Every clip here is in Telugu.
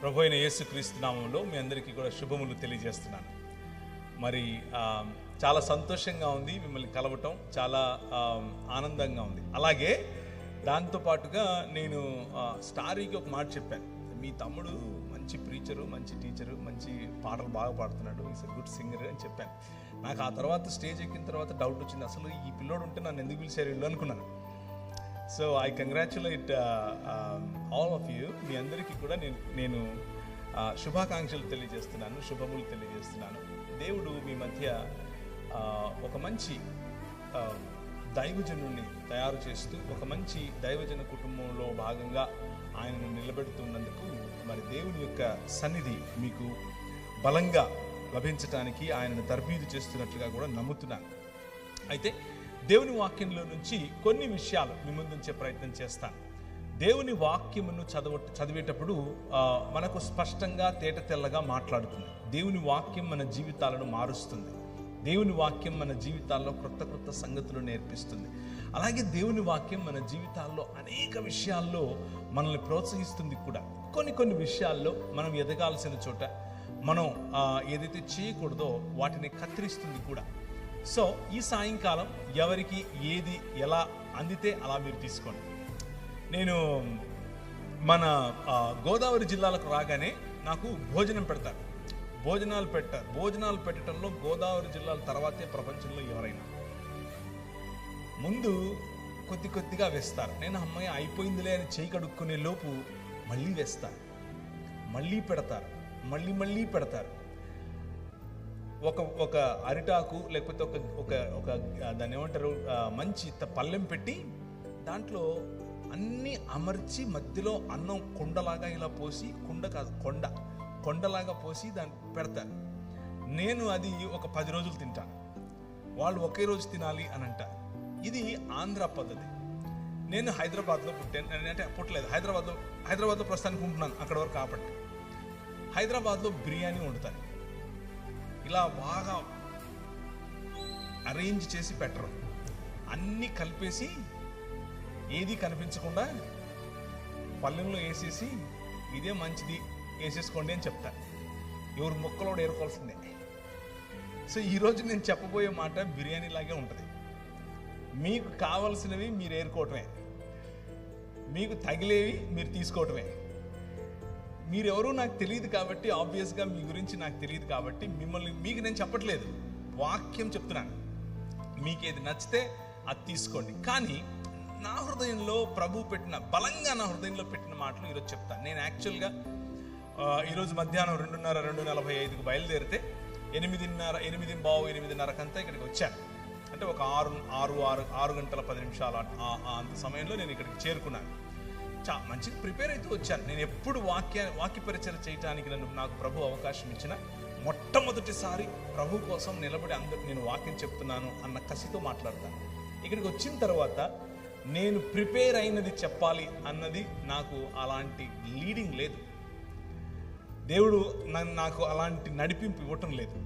ప్రభు అయిన యేసుక్రీస్తు నామములో మీ అందరికీ కూడా శుభములు తెలియజేస్తున్నాను. మరి చాలా సంతోషంగా ఉంది మిమ్మల్ని కలవటం, చాలా ఆనందంగా ఉంది. అలాగే దాంతోపాటుగా నేను స్టారీకి ఒక మాట చెప్పాను, మీ తమ్ముడు మంచి ప్రీచరు, మంచి టీచరు, మంచి పాటలు బాగా పాడుతున్నాడు, ఈస్ ఎ గుడ్ సింగర్ అని చెప్పాను. నాకు ఆ తర్వాత స్టేజ్ ఎక్కిన తర్వాత డౌట్ వచ్చింది, అసలు ఈ పిల్లోడు ఉంటే నన్ను ఎందుకు పిలిచారు వీళ్ళు అనుకున్నాను. So I congratulate all of you. మీ అందరికీ కూడా నేను శుభాకాంక్షలు తెలియజేస్తున్నాను, శుభములు తెలియజేస్తున్నాను. దేవుడు మీ మధ్య ఒక మంచి దైవజనుడిని తయారు చేస్తూ ఒక మంచి దైవజన కుటుంబంలో భాగంగా ఆయనను నిలబెడుతున్నందుకు మరి దేవుని యొక్క సన్నిధి మీకు బలంగా లభించటానికి ఆయనను తర్బీదు చేస్తున్నట్లుగా కూడా నమ్ముతున్నాను. అయితే దేవుని వాక్యంలో నుంచి కొన్ని విషయాలు మీ ముందుంచే ప్రయత్నం చేస్తాను. దేవుని వాక్యమును చదివేటప్పుడు మనకు స్పష్టంగా తేట తెల్లగా మాట్లాడుతుంది. దేవుని వాక్యం మన జీవితాలను మారుస్తుంది. దేవుని వాక్యం మన జీవితాల్లో క్రొత్త సంగతులు నేర్పిస్తుంది. అలాగే దేవుని వాక్యం మన జీవితాల్లో అనేక విషయాల్లో మనల్ని ప్రోత్సహిస్తుంది కూడా. కొన్ని విషయాల్లో మనం ఎదగాల్సిన చోట మనం ఏదైతే చేయకూడదో వాటిని కత్తిరిస్తుంది కూడా. సో ఈ సాయంకాలం ఎవరికి ఏది ఎలా అందితే అలా మీరు తీసుకోండి. నేను మన గోదావరి జిల్లాలకు రాగానే నాకు భోజనం పెడతారు, భోజనాలు పెట్టడంలో గోదావరి జిల్లాల తర్వాతే ప్రపంచంలో ఎవరైనా. ముందు కొద్దిగా వేస్తారు. నేను అమ్మాయి అయిపోయిందిలే అని చేయి కడుక్కునే లోపు మళ్ళీ వేస్తారు, మళ్ళీ పెడతారు, మళ్ళీ పెడతారు. ఒక అరిటాకు లేకపోతే ఒక దాన్ని ఏమంటారు, మంచి పళ్ళెం పెట్టి దాంట్లో అన్నీ అమర్చి మధ్యలో అన్నం కుండలాగా ఇలా పోసి, కొండలాగా పోసి దాన్ని పెడతారు. నేను అది ఒక 10 రోజులు తింటాను, వాళ్ళు ఒకే రోజు తినాలి అని అంటారు. ఇది ఆంధ్ర పద్ధతి. నేను హైదరాబాద్లో పుట్టాను, అంటే పుట్టలేదు, హైదరాబాద్లో ప్రస్తుతానికి ఉంటున్నాను అక్కడ వరకు. కాబట్టి హైదరాబాద్లో బిర్యానీ వండుతాను. ఇలా బాగా అరేంజ్ చేసి పెట్టరు, అన్నీ కలిపేసి ఏది కనిపించకుండా పల్లెంలో వేసేసి ఇదే మంచిది వేసేసుకోండి అని చెప్తాను. ఎవరు ముక్కలోడు ఏరుకోవాల్సిందే. సో ఈరోజు నేను చెప్పబోయే మాట బిర్యానీ లాగే ఉంటుంది. మీకు కావాల్సినవి మీరు ఏరుకోవటమే, మీకు తగిలేవి మీరు తీసుకోవటమే. మీరెవరూ నాకు తెలియదు కాబట్టి, ఆబ్వియస్గా మీ గురించి నాకు తెలియదు కాబట్టి మీకు నేను చెప్పట్లేదు, వాక్యం చెప్తున్నాను. మీకు ఏది నచ్చితే అది తీసుకోండి. కానీ నా హృదయంలో ప్రభు బలంగా నా హృదయంలో పెట్టిన మాటలు ఈరోజు చెప్తాను. నేను యాక్చువల్గా ఈరోజు మధ్యాహ్నం 2:45కు బయలుదేరితే 8:15-8:30కంతా ఇక్కడికి వచ్చాను. అంటే ఒక 6 గంటల 10 నిమిషాలు అంత సమయంలో నేను ఇక్కడికి చేరుకున్నాను. మంచిగా ప్రిపేర్ అయితే వచ్చాను. నేను ఎప్పుడు వాక్య పరిచయం చేయడానికి నాకు ప్రభు అవకాశం ఇచ్చిన మొట్టమొదటిసారి ప్రభు కోసం నిలబడి అందరికి నేను వాక్యం చెప్తున్నాను అన్న కసితో మాట్లాడతాను. ఇక్కడికి వచ్చిన తర్వాత నేను ప్రిపేర్ అయినది చెప్పాలి అన్నది నాకు అలాంటి లీడింగ్ లేదు. దేవుడు నాకు అలాంటి నడిపింపు ఇవ్వటం లేదు.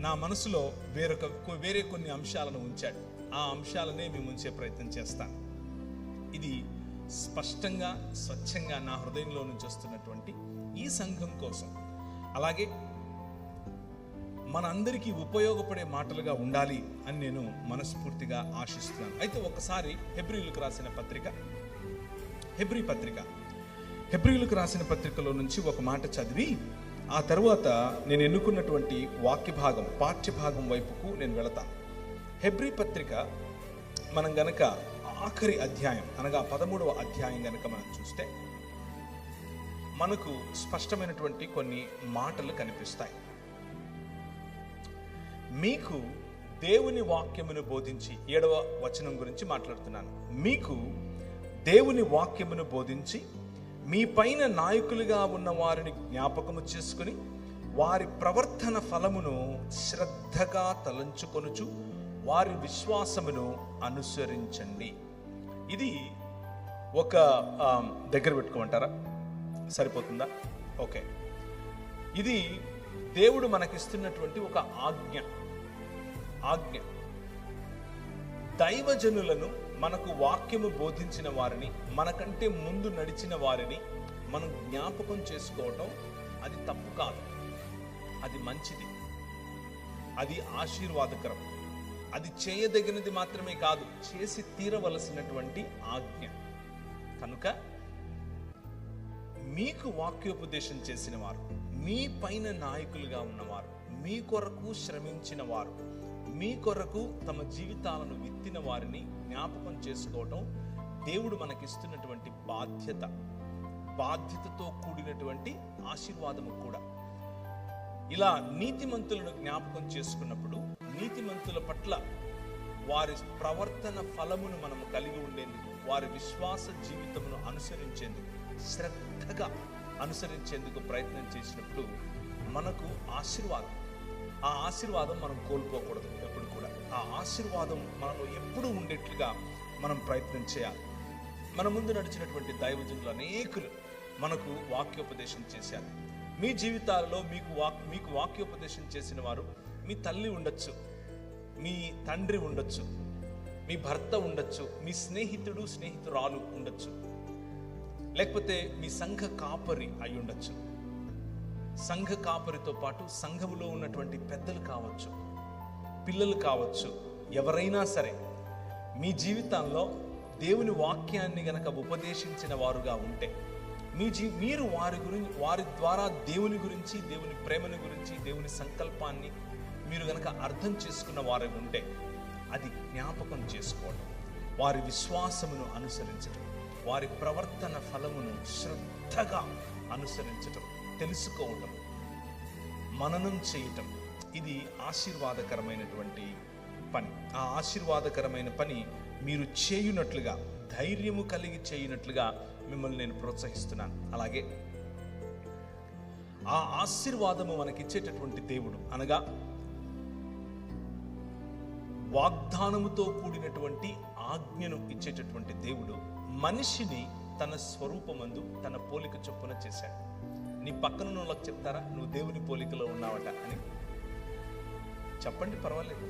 నా మనసులో వేరే కొన్ని అంశాలను ఉంచాడు. ఆ అంశాలనే మేము ఉంచే ప్రయత్నం చేస్తాను. ఇది స్పష్టంగా స్వచ్ఛంగా నా హృదయంలో నుంచి వస్తున్నటువంటి ఈ సంఘం కోసం, అలాగే మన అందరికీ ఉపయోగపడే మాటలుగా ఉండాలి అని నేను మనస్ఫూర్తిగా ఆశిస్తున్నాను. అయితే ఒకసారి హెబ్రీయులకు రాసిన పత్రికలో నుంచి ఒక మాట చదివి ఆ తర్వాత నేను ఎన్నుకున్నటువంటి పాఠ్యభాగం వైపుకు నేను వెళతాను. హెబ్రీ పత్రిక మనం గనక ఆఖరి అధ్యాయం అనగా 13వ అధ్యాయం గనక మనం చూస్తే మనకు స్పష్టమైనటువంటి కొన్ని మాటలు కనిపిస్తాయి. మీకు దేవుని వాక్యమును బోధించి, 7వ వచనం గురించి మాట్లాడుతున్నాను. మీకు దేవుని వాక్యమును బోధించి మీ పైన నాయకులుగా ఉన్న వారిని జ్ఞాపకము చేసుకుని వారి ప్రవర్తన ఫలమును శ్రద్ధగా తలంచుకొనుచు వారి విశ్వాసమును అనుసరించండి. ఇది ఒక దగ్గర పెట్టుకోమంటారా? సరిపోతుందా? ఓకే. ఇది దేవుడు మనకిస్తున్నటువంటి ఒక ఆజ్ఞ. దైవజనులను, మనకు వాక్యము బోధించిన వారిని, మనకంటే ముందు నడిచిన వారిని మనం జ్ఞాపకం చేసుకోవటం అది తప్పు కాదు, అది మంచిది, అది ఆశీర్వాదకరం, అది చేయదగినది మాత్రమే కాదు, చేసి తీరవలసినటువంటి ఆజ్ఞ. కనుక మీకు వాక్యోపదేశం చేసిన వారు, మీ పైన నాయకులుగా ఉన్నవారు, మీ కొరకు శ్రమించిన వారు, మీ కొరకు తమ జీవితాలను విత్తిన వారిని జ్ఞాపకం చేసుకోవటం దేవుడు మనకిస్తున్నటువంటి బాధ్యత, బాధ్యతతో కూడినటువంటి ఆశీర్వాదము కూడా. ఇలా నీతిమంతులను జ్ఞాపకం చేసుకున్నప్పుడు నీతిమంతుల పట్ల వారి ప్రవర్తన ఫలమును మనము కలిగి ఉండేందుకు, వారి విశ్వాస జీవితమును అనుసరించేందుకు, శ్రద్ధగా అనుసరించేందుకు ప్రయత్నం చేసినప్పుడు మనకు ఆశీర్వాదం, ఆ ఆశీర్వాదం మనం కోల్పోకూడదు ఎప్పుడు కూడా. ఆ ఆశీర్వాదం మనలో ఎప్పుడూ ఉండేట్లుగా మనం ప్రయత్నం చేయాలి. మన ముందు నడిచినటువంటి దైవజనులు అనేకులు మనకు వాక్యోపదేశం చేశారు. మీ జీవితాలలో మీకు వాక్యోపదేశం చేసిన వారు మీ తల్లి ఉండొచ్చు, మీ తండ్రి ఉండొచ్చు, మీ భర్త ఉండొచ్చు, మీ స్నేహితురాలు ఉండొచ్చు, లేకపోతే మీ సంఘ కాపరి అయి ఉండొచ్చు. సంఘ కాపరితో పాటు సంఘములో ఉన్నటువంటి పెద్దలు కావచ్చు, పిల్లలు కావచ్చు, ఎవరైనా సరే మీ జీవితాల్లో దేవుని వాక్యాన్ని గనక ఉపదేశించిన వారుగా ఉంటే, మీరు వారి ద్వారా దేవుని గురించి, దేవుని ప్రేమను గురించి, దేవుని సంకల్పాన్ని మీరు గనక అర్థం చేసుకున్న వారు ఉంటే, అది జ్ఞాపకం చేసుకోవడం, వారి విశ్వాసమును అనుసరించడం, వారి ప్రవర్తన ఫలమును శ్రద్ధగా అనుసరించటం, తెలుసుకోవటం, మననం చేయటం, ఇది ఆశీర్వాదకరమైనటువంటి పని. ఆ ఆశీర్వాదకరమైన పని మీరు చేయునట్లుగా, ధైర్యము కలిగి చేయునట్లుగా మిమ్మల్ని నేను ప్రోత్సహిస్తున్నాను. అలాగే ఆ ఆశీర్వాదము మనకిచ్చేటటువంటి దేవుడు, అనగా వాగ్దానముతో కూడినటువంటి ఆజ్ఞను ఇచ్చేటటువంటి దేవుడు మనిషిని తన స్వరూపమందు తన పోలిక చొప్పున చేశాడు. నీ పక్కన వాళ్ళకి చెప్తారా నువ్వు దేవుని పోలికలో ఉన్నావట అని? చెప్పండి, పర్వాలేదు.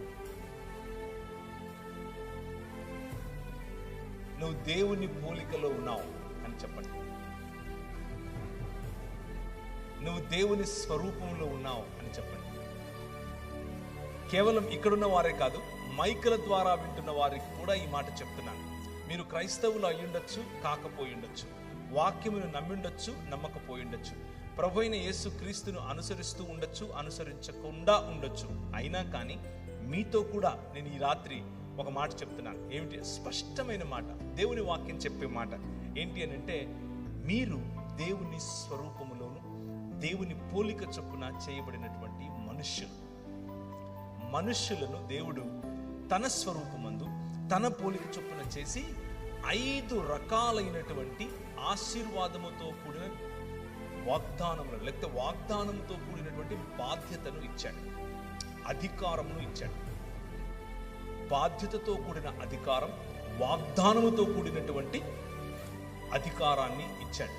నువ్వు దేవుని పోలికలో ఉన్నావు అని చెప్పండి. నువ్వు దేవుని స్వరూపంలో ఉన్నావు అని చెప్పండి. కేవలం ఇక్కడున్న వారే కాదు, మైకుల ద్వారా వింటున్న వారికి కూడా ఈ మాట చెప్తున్నాను. మీరు క్రైస్తవులు అయ్యుండొచ్చు, కాకపోయి ఉండొచ్చు, వాక్యమును నమ్మిండొచ్చు, నమ్మకపోయిండొచ్చు, ప్రభు అయిన యేసు క్రీస్తును అనుసరిస్తూ ఉండొచ్చు, అనుసరించకుండా ఉండొచ్చు. అయినా కానీ మీతో కూడా నేను ఈ రాత్రి ఒక మాట చెప్తున్నాను. ఏమిటి? స్పష్టమైన మాట, దేవుని వాక్యం చెప్పే మాట. ఏంటి అని అంటే, మీరు దేవుని స్వరూపములోను దేవుని పోలిక చొప్పున చేయబడినటువంటి మనుష్యులను దేవుడు తన స్వరూపమందు తన పోలిక చొప్పున చేసి 5 రకాలైనటువంటి ఆశీర్వాదముతో కూడిన వాగ్దానములను, లేకపోతే వాగ్దానముతో కూడినటువంటి బాధ్యతను ఇచ్చాడు, అధికారమును ఇచ్చాడు. బాధ్యతతో కూడిన అధికారం, వాగ్దానముతో కూడినటువంటి అధికారాన్ని ఇచ్చాడు.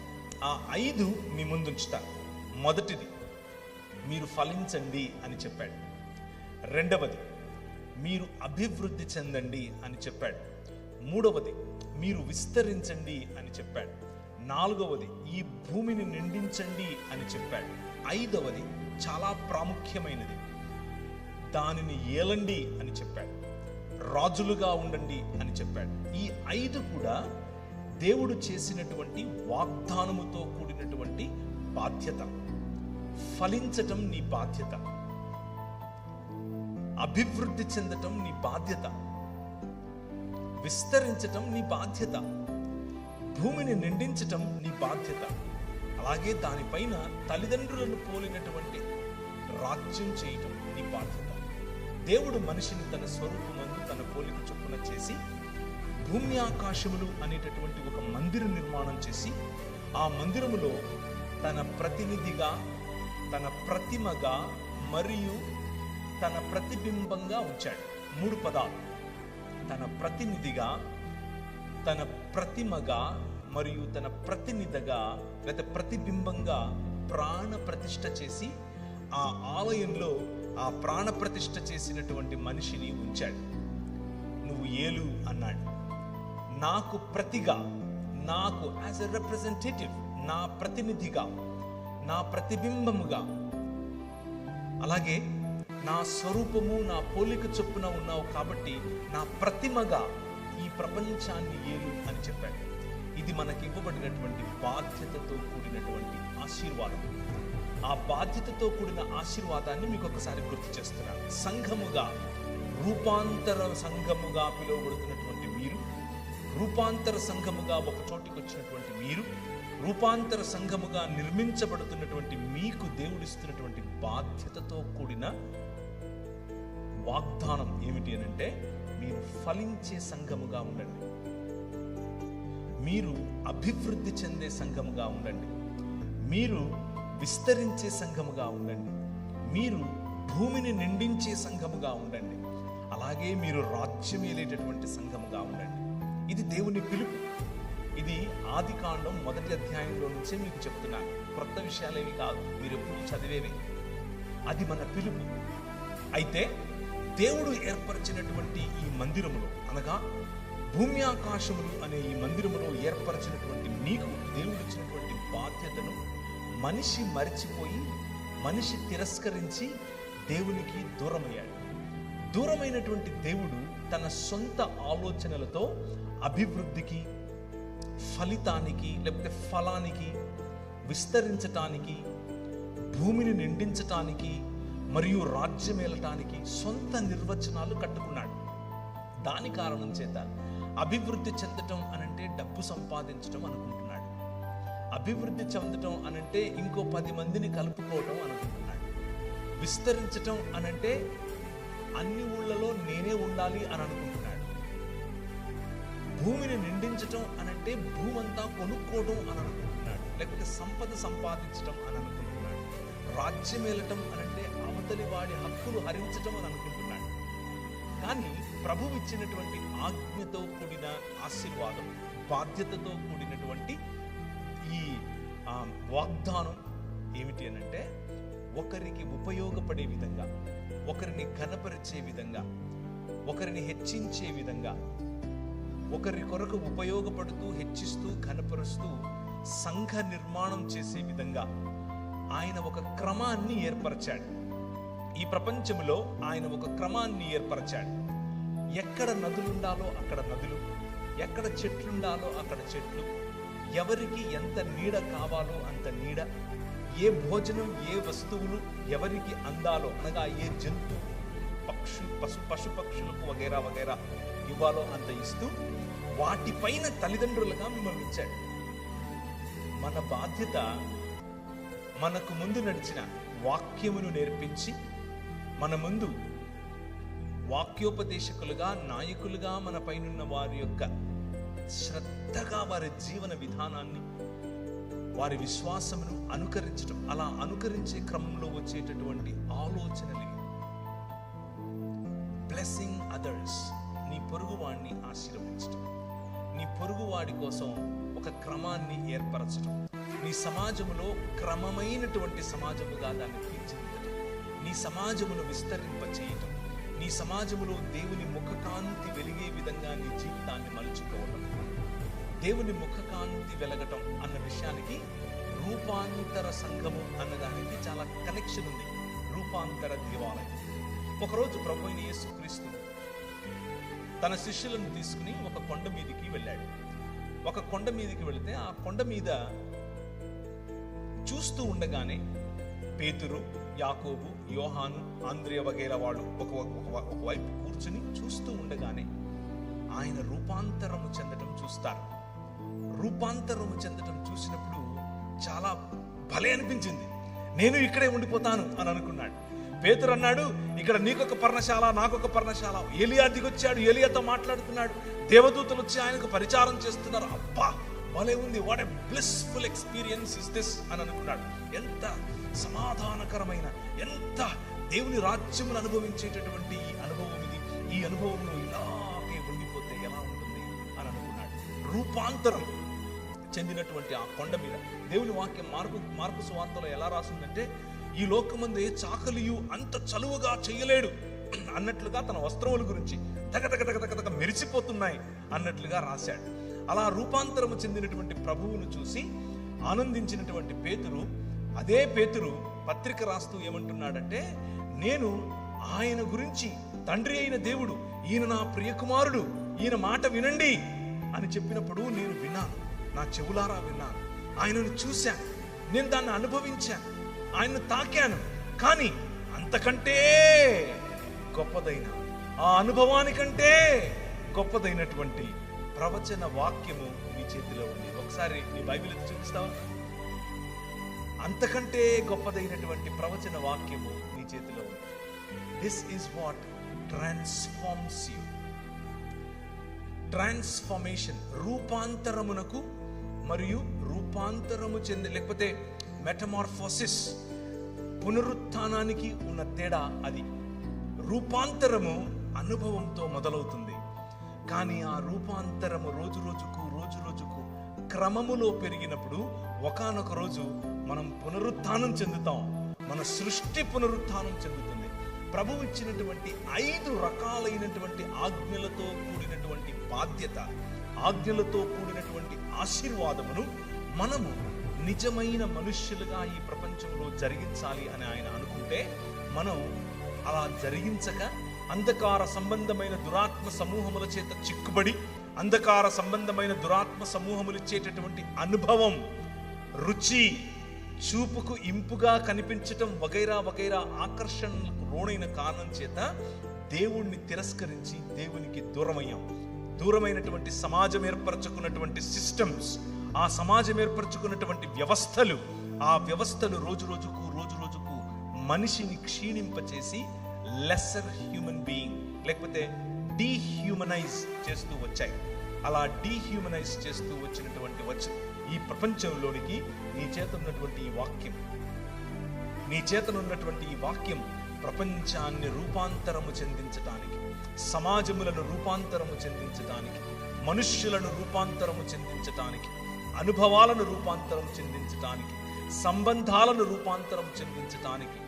ఆ 5 మీ ముందుంచుతాను. మొదటిది, మీరు ఫలించండి అని చెప్పాడు. రెండవది, మీరు అభివృద్ధి చెందండి అని చెప్పాడు. మూడవది, మీరు విస్తరించండి అని చెప్పాడు. నాలుగవది, ఈ భూమిని నిండించండి అని చెప్పాడు. ఐదవది చాలా ప్రాముఖ్యమైనది, దానిని ఏలండి అని చెప్పాడు. రాజులుగా ఉండండి అని చెప్పాడు. ఈ 5 కూడా దేవుడు చేసినటువంటి వాగ్దానముతో కూడినటువంటి బాధ్యత. ఫలించటం నీ బాధ్యత, అభివృద్ధి చెందటం నీ బాధ్యత, విస్తరించటం నీ బాధ్యత, భూమిని నిండించటం నీ బాధ్యత. అలాగే దానిపైన తల్లిదండ్రులను పోలినటువంటి రాజ్యం చేయటం నీ బాధ్యత. దేవుడు మనిషిని తన స్వరూపమందు తన పోలిక చొప్పున చేసి భూమి ఆకాశములు అనేటటువంటి ఒక మందిర నిర్మాణం చేసి, ఆ మందిరములో తన ప్రతినిధిగా, తన ప్రతిమగా మరియు తన ప్రతిబింబంగా ఉంచాడు. 3 పదాలు: తన ప్రతినిధిగా, తన ప్రతిమగా మరియు తన ప్రతినిధిగా లేదా ప్రతిబింబంగా ప్రాణ ప్రతిష్ఠ చేసి ఆ ఆలయంలో ఆ ప్రాణ ప్రతిష్ఠ చేసినటువంటి మనిషిని ఉంచాడు. నువ్వు ఏలు అన్నాడు. నాకు ప్రతిగా, నాకు యాజ్ ఎ రిప్రజెంటేటివ్, నా ప్రతినిధిగా, నా ప్రతిబింబముగా, అలాగే నా స్వరూపము, నా పోలిక చొప్పున ఉన్నావు కాబట్టి నా ప్రతిమగా ఈ ప్రపంచాన్ని ఏలు అని చెప్పాడు. ఇది మనకి ఇవ్వబడినటువంటి బాధ్యతతో కూడినటువంటి ఆశీర్వాదం. ఆ బాధ్యతతో కూడిన ఆశీర్వాదాన్ని మీకు ఒకసారి గుర్తు చేస్తున్నాను. సంఘముగా, రూపాంతర సంఘముగా పిలువబడుతున్నటువంటి మీరు, రూపాంతర సంఘముగా ఒక చోటికి వచ్చినటువంటి మీరు, రూపాంతర సంఘముగా నిర్మించబడుతున్నటువంటి మీకు దేవుడిస్తున్నటువంటి బాధ్యతతో కూడిన వాగ్దానం ఏమిటి అనంటే, మీరు ఫలించే సంఘముగా ఉండండి, మీరు అభివృద్ధి చెందే సంఘముగా ఉండండి, మీరు విస్తరించే సంఘముగా ఉండండి, మీరు భూమిని నిండించే సంఘముగా ఉండండి, అలాగే మీరు రాజ్యమేలేటటువంటి సంఘముగా ఉండండి. ఇది దేవుని పిలుపు. ఇది ఆదికాండం 1వ అధ్యాయంలో నుంచే మీకు చెప్తున్నాను. కొత్త విషయాలేవి కాదు, మీరు ఎప్పుడు చదివేవి. అది మన పిలుపు. అయితే దేవుడు ఏర్పరిచినటువంటి ఈ మందిరములో, అనగా భూమి ఆకాశములు అనే ఈ మందిరములో ఏర్పరిచినటువంటి మీకు దేవుడిచ్చినటువంటి బాధ్యతను మనిషి మరిచిపోయి, మనిషి తిరస్కరించి దేవునికి దూరమయ్యాడు. దూరమైనటువంటి దేవుడు తన సొంత ఆలోచనలతో అభివృద్ధికి, ఫలితానికి, లేకపోతే ఫలానికి, విస్తరించటానికి, భూమిని నిండించటానికి మరియు రాజ్యమేలటానికి సొంత నిర్వచనాలు కట్టుకున్నాడు. దాని కారణం చేత అభివృద్ధి చెందటం అనంటే డబ్బు సంపాదించటం అనుకుంటున్నాడు. అభివృద్ధి చెందటం అనంటే ఇంకో 10 మందిని కలుపుకోవటం అనుకుంటున్నాడు. విస్తరించటం అనంటే అన్ని ఊళ్ళలో నేనే ఉండాలి అని అనుకుంటున్నాడు. భూమిని నిండించటం అనంటే భూమంతా కొనుక్కోవడం అని అనుకుంటున్నాడు, లేకపోతే సంపద సంపాదించటం అని అనుకుంటున్నాడు. రాజ్యమేలటం అనంటే అవతలి వాడి హక్కులు హరించటం అని అనుకుంటున్నాడు. కానీ ప్రభువు ఇచ్చినటువంటి ఆజ్ఞతో కూడిన ఆశీర్వాదం, బాధ్యతతో కూడినటువంటి ఈ వాగ్దానం ఏమిటి అనంటే, ఒకరికి ఉపయోగపడే విధంగా, ఒకరిని ఘనపరిచే విధంగా, ఒకరిని హెచ్చించే విధంగా, ఒకరి కొరకు ఉపయోగపడుతూ, హెచ్చిస్తూ, ఘనపరుస్తూ సంఘ నిర్మాణం చేసే విధంగా ఆయన ఒక క్రమాన్ని ఏర్పరిచాడు. ఈ ప్రపంచంలో ఆయన ఒక క్రమాన్ని ఏర్పరిచాడు. ఎక్కడ నదులుండాలో అక్కడ నదులు, ఎక్కడ చెట్లుండాలో అక్కడ చెట్లు, ఎవరికి ఎంత నీడ కావాలో అంత నీడ, ఏ భోజనం, ఏ వస్తువులు ఎవరికి అందాలో, అనగా ఏ జంతు, పశు పక్షులకు వగైరా వగైరా ఇవ్వాలో అంత ఇస్తూ వాటిపైన తల్లిదండ్రులుగా మిమ్మల్ని ఇచ్చాడు. మన బాధ్యత మనకు ముందు నడిచిన వాక్యమును నేర్పించి, మన ముందు వాక్యోపదేశకులుగా, నాయకులుగా మన పైనున్న వారి యొక్క శ్రద్ధగా వారి జీవన విధానాన్ని, వారి విశ్వాసమును అనుకరించడం, అలా అనుకరించే క్రమంలో వచ్చేటటువంటి ఆలోచనలు. బ్లెస్సింగ్ అదర్స్, నీ పొరుగువాడిని ఆశీర్వదించడం, నీ పొరుగువాడి కోసం ఒక క్రమాన్ని ఏర్పరచడం, నీ సమాజములో క్రమమైనటువంటి సమాజముగా దాన్ని తీర్చిదిద్దడం, నీ సమాజమును విస్తరింపచేయటం, నీ సమాజములో దేవుని ముఖకాంతి వెలిగే విధంగా నీ జీవితాన్ని మలుచుకోవడం. దేవుని ముఖకాంతి వెలగటం అన్న విషయానికి రూపాంతర సంఘము అన్నదానికి చాలా కనెక్షన్ ఉంది. రూపాంతర దేవాలయం. ఒకరోజు ప్రభువైన యేసుక్రీస్తు తన శిష్యులను తీసుకుని ఒక కొండ మీదకి వెళ్ళాడు. ఒక కొండ మీదకి వెళితే ఆ కొండ మీద చూస్తూ ఉండగానే పేతురు, యాకోబు, యోహాను, ఆంద్రేయ వగైరా వాళ్ళు ఒకవైపు కూర్చుని చూస్తూ ఉండగానే ఆయన రూపాంతరము చెందటం చూస్తారు. రూపాంతరము చెందటం చూసినప్పుడు చాలా భలే అనిపించింది. నేను ఇక్కడే ఉండిపోతాను అని అనుకున్నాడు. పేతురు అన్నాడు, ఇక్కడ నీకొక పర్ణశాల, నాకొక పర్ణశాల. ఏలియా దిగొచ్చాడు, ఏలియాతో మాట్లాడుతున్నాడు, దేవదూతలు వచ్చి ఆయనకు పరిచారం చేస్తున్నారు. అబ్బా భలే ఉంది, what a blissful experience is this అని అనుకున్నాడు. ఎంత సమాధానకరమైన, ఎంత దేవుని రాజ్యమును అనుభవించేటటువంటి ఈ అనుభవం ఇది. ఈ అనుభవంలో ఇలాగే ఉండిపోతే ఎలా ఉంటుంది అని అనుకున్నాడు. రూపాంతరం చెందినటువంటి ఆ కొండ మీద దేవుని వాక్యం మార్కు సువార్తలో ఎలా రాసిందంటే, ఈ లోకమందు చాకలియు అంత చలువగా చేయలేడు అన్నట్లుగా తన వస్త్రముల గురించి తగతగ మెరిసిపోతున్నాయి అన్నట్లుగా రాశాడు. అలా రూపాంతరము చెందినటువంటి ప్రభువును చూసి ఆనందించినటువంటి పేతురు, అదే పేతురు పత్రిక రాస్తూ ఏమంటున్నాడంటే, నేను ఆయన గురించి, తండ్రి అయిన దేవుడు, ఈయన నా ప్రియకుమారుడు, ఈయన మాట వినండి అని చెప్పినప్పుడు నేను విన్నాను, నా చెవులారా విన్నాను, ఆయనను చూశాను, నేను దాన్ని అనుభవించాను, ఆయన్ను తాకాను. కానీ అంతకంటే గొప్పదైన, ఆ అనుభవానికంటే గొప్పదైనటువంటి ప్రవచన వాక్యము నీ చేతిలో ఉంది. ఒకసారి నీ బైబిల్ చూపిస్తావా? అంతకంటే గొప్పదైనటువంటి ప్రవచన వాక్యము నీ చేతిలో ఉంది. This is what transforms you. Transformation, రూపాంతరమునకు మరియు రూపాంతరము చెంది, లేకపోతే మెటమార్ఫోసిస్, పునరుత్థానానికి ఉన్న తేడా అది. రూపాంతరము అనుభవంతో మొదలవుతుంది, కానీ ఆ రూపాంతరము రోజు రోజుకు క్రమములో పెరిగినప్పుడు ఒకానొక రోజు మనం పునరుత్థానం చెందుతాం. మన సృష్టి పునరుత్థానం చెందుతుంది. ప్రభువు ఇచ్చినటువంటి 5 రకాలైనటువంటి ఆజ్ఞలతో కూడినటువంటి బాధ్యత, ఆజ్ఞలతో కూడినటువంటి ఆశీర్వాదమును మనము నిజమైన మనుష్యులుగా ఈ ప్రపంచంలో జరిగించాలి అని ఆయన అనుకుంటే, మనం అలా జరిగించక అంధకార సంబంధమైన దురాత్మ సమూహముల చేత చిక్కుబడి, అంధకార సంబంధమైన దురాత్మ సమూహములు ఇచ్చేటటువంటి అనుభవం, రుచి, చూపుకు ఇంపుగా కనిపించటం వగైరా వగైరా ఆకర్షణలకు లోనైన కారణం చేత దేవుణ్ణి తిరస్కరించి దేవునికి దూరమయ్యాం. దూరమైనటువంటి సమాజం ఏర్పరచుకున్నటువంటి సిస్టమ్స్, ఆ సమాజం ఏర్పరచుకున్నటువంటి వ్యవస్థలు, ఆ వ్యవస్థలు రోజు రోజుకు మనిషిని క్షీణింపచేసి లెస్సర్ హ్యూమన్ బీయింగ్, లేకపోతే డీహ్యూమనైజ్ చేస్తూ వచ్చాయి. అలా డీహ్యూమనైజ్ చేస్తూ వచ్చినటువంటి ఈ ప్రపంచంలోనికి నీ చేతనున్నటువంటి ఈ వాక్యం ప్రపంచాన్ని రూపాంతరము చెందించటానికి, సమాజములను రూపాంతరము చెందించటానికి, మనుష్యులను రూపాంతరము చెందించటానికి, అనుభవాలను రూపాంతరం చెందించటానికి, సంబంధాలను రూపాంతరం చెందించటానికి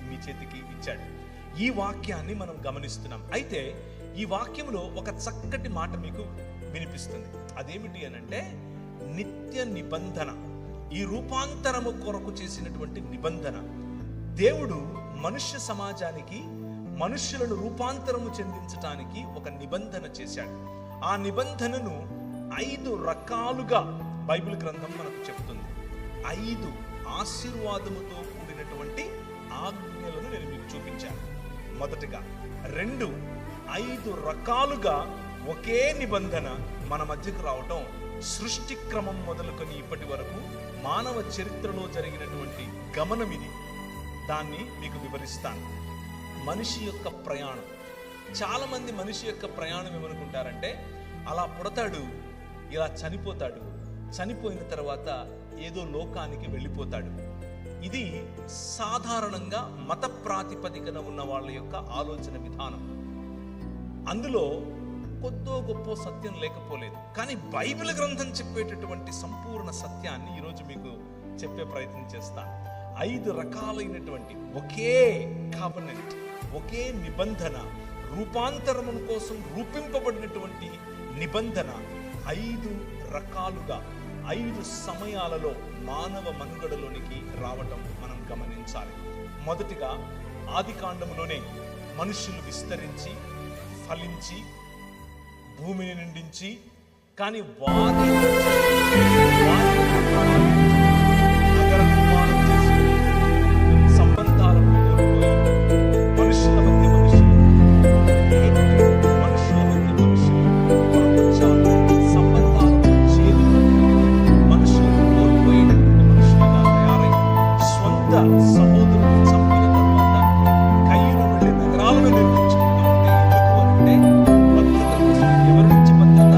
మీ చేతికి ఇచ్చాడు. ఈ వాక్యాన్ని మనం గమనిస్తున్నాం. అయితే ఈ వాక్యంలో ఒక చక్కటి మాట మీకు వినిపిస్తుంది. అదేమిటి అనంటే, నిత్య నిబంధన. ఈ రూపాంతరము కొరకు చేసినటువంటి నిబంధన. దేవుడు మనుష్య సమాజానికి, మనుష్యులను రూపాంతరము చెందించటానికి ఒక నిబంధన చేశాడు. ఆ నిబంధనను 5 రకాలుగా బైబిల్ గ్రంథం మనకు చెప్తుంది. 5 ఆశీర్వాదముతో కూడినటువంటి ఆజ్ఞలను నేను మీకు చూపించాను. మొదటగా 5 రకాలుగా ఒకే నిబంధన మన మధ్యకు రావటం, సృష్టి క్రమం మొదలుకొని ఇప్పటి వరకు మానవ చరిత్రలో జరిగినటువంటి గమనం ఇది. దాన్ని మీకు వివరిస్తాను. మనిషి యొక్క ప్రయాణం. చాలా మంది మనిషి యొక్క ప్రయాణం ఏమనుకుంటారంటే, అలా పుడతాడు, ఇలా చనిపోతాడు, చనిపోయిన తర్వాత ఏదో లోకానికి వెళ్ళిపోతాడు. ఇది సాధారణంగా మత ప్రాతిపదికన ఉన్న వాళ్ళ యొక్క ఆలోచన విధానం. అందులో కొద్దో గొప్ప సత్యం లేకపోలేదు. కానీ బైబిల్ గ్రంథం చెప్పేటటువంటి సంపూర్ణ సత్యాన్ని ఈరోజు మీకు చెప్పే ప్రయత్నం చేస్తాను. 5 రకాలైనటువంటి ఒకే కావనెంట్, ఒకే నిబంధన, రూపాంతరము కోసం రూపింపబడినటువంటి నిబంధన 5 రకాలుగా 5 సమయాలలో మానవ మనుగడలోనికి రావటం మనం గమనించాలి. మొదటిగా ఆదికాండములోనే మనుషులు విస్తరించి, ఫలించి, భూమిని నిండించి, కానీ వారి నగర నిర్మాణం చేసుకుని సంబంధాలను కోల్పోయి, మనుషుల మధ్య మనుషులు, ప్రపంచాలు, సంబంధాలను మనుషులను కోల్పోయేటువంటి మనుషులుగా తయారై, స్వంత సహోదరులను చంపిన తర్వాత కయ్యూను వెళ్ళి నగరాలను నిర్మించుకుంటూ ఉంటే, ఎందుకు అంటే ఎవరి నుంచి భద్రత?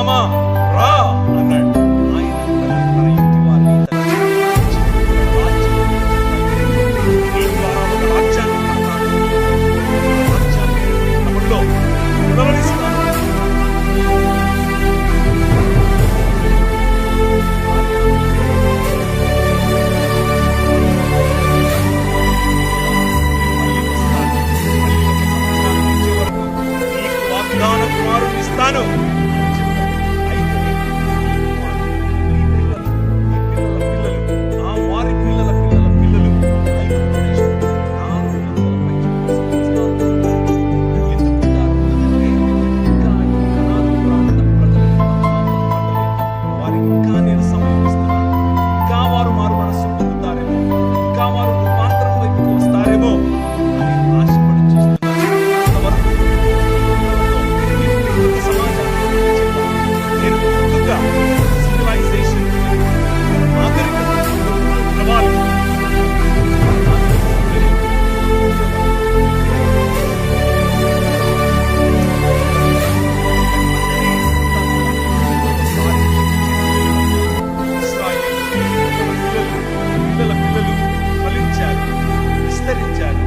అబ్రహామా రా అన్నాడు. ఆయన తన ఇంటి వారిని తన ఈ ద్వారా ఒక రాజ్యాన్ని కడతాడు. రాజ్యాన్ని తమలో పునరుద్ధరిస్తాడు. వాగ్దానం కుమారుని ఇస్తాను అని చెప్పాడు. అయితే ఈ పిల్లలు, ఈ పిల్లల పిల్లలు, ఆ వారి పిల్లల పిల్లల పిల్లలు ఐగుప్తు దేశంలో 450 సంవత్సరాలు ఎందుకుంటారు అంటే ఇంకా ఈ కనాను ప్రాంత ప్రజల యొక్క పాపం పడలేదు. వారికి ఇంకా నేను సమయం ఇస్తున్నాను, ఇంకా వారు మారు మనస్సు పొందుతారేమో, ఇంకా వారు రూపాంతరం వైపుకు వస్తారేమో అని ఆశపడి చూస్తున్నారు. అంతవరకు సమాజాన్ని నేను ముందుగా సివిలైజేషన్ నాగరికత ప్రభావం పిల్లల పిల్లలు ఫలించారు, విస్తరించారు,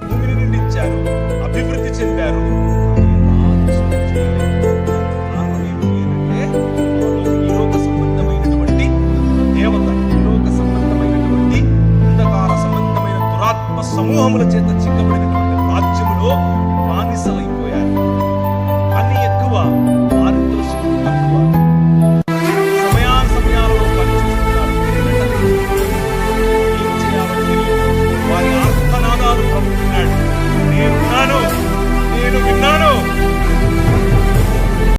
భూమిని నిండించారు, అభివృద్ధి చెందారు. ఈ లోక సంబంధమైనటువంటి దేవత, ఈ లోక సంబంధమైనటువంటి అంధకార సంబంధమైన దురాత్మ సమూహముల చేత చిక్కబడినటువంటి రాజ్యములో బానిసలైపోయారు. అన్ని ఎక్కువ